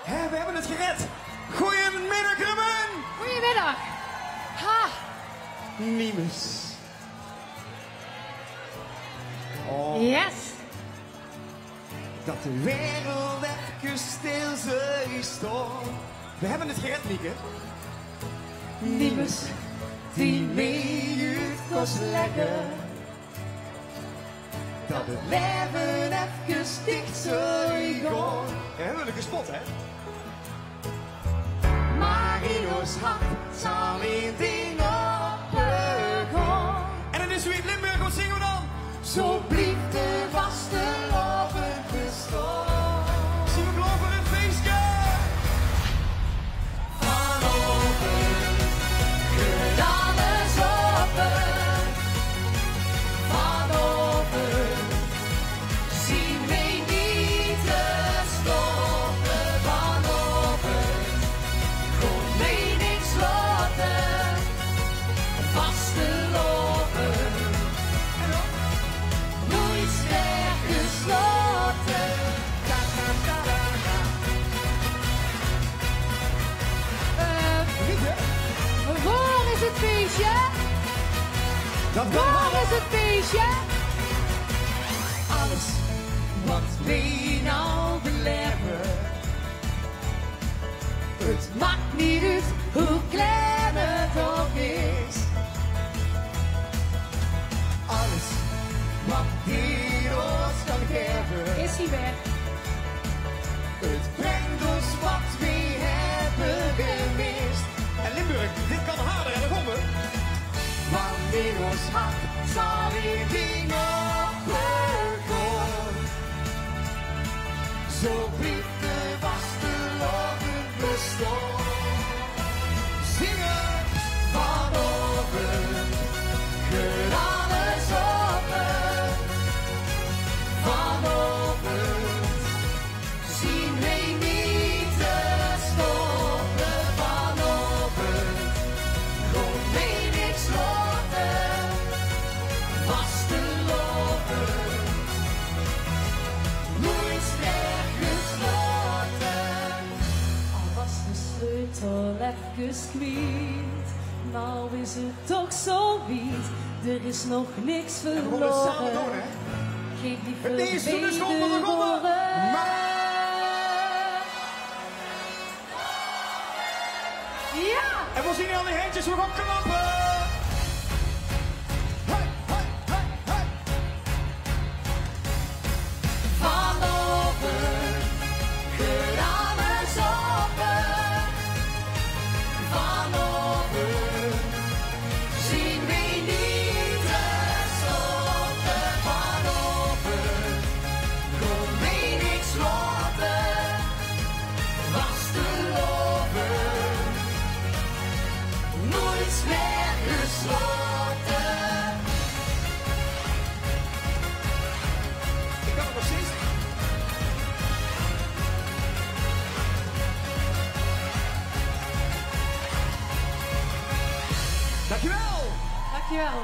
Hé, we hebben het gered. Goedemiddag, Ruben. Goedemiddag. Ha. Nimes. Oh, Yes. dat de wereld even stil stond. We hebben het gered, Mieke. Nimes die mee het kost leggen. Dat het leven even dicht zo gewoon. We hebben het gespot, hè? Maar in ons hart zal één ding op de grond. En in Sweet Limburg, wat zingen we dan? Zo blijft de vaste lopen bestaan. Zien we geloven in het feestje? Vanochtend gaat alles open. Vanochtend zien wij niet te stoppen. Vanochtend komt wij niks sloten. Vaste lopen. Nooit meer gesloten. Waar is het feestje? Waar is het feestje? Alles wat wij nou beleven, het maakt niet uit hoe klein het ook is. Alles wat die ons kan geven. Is hij weg? Het brengt ons wat we hebben gemist. En Limburg, dit kan harder en dan komen we. Want in ons hart zal weer ding opgegaan. Zo blijft de vaste lopen bestaan. Zingen Vanochtend gaat alles open. Vanochtend zien wij niet te stoppen. Vanochtend komt wij niks loten. Vaste lopen, nooit meer gesloten. Al was de sleutel even kwijt, nou is het toch zo wiet. Er is nog niks we moeten het samen doen, verloren. hè? Geef die Het eerste verbeter is gewoon begonnen. woorden. Ja! En we zien al die handjes, we gaan klappen. Hey, hey, hey, hey. Vanochtend gaat alles open. Vanochtend zien wij niet te stoppen. Vanochtend komt wij niks loten. Vaste lopen, nooit meer gesloten. Ik kan het nog steeds. Dankjewel. Dankjewel.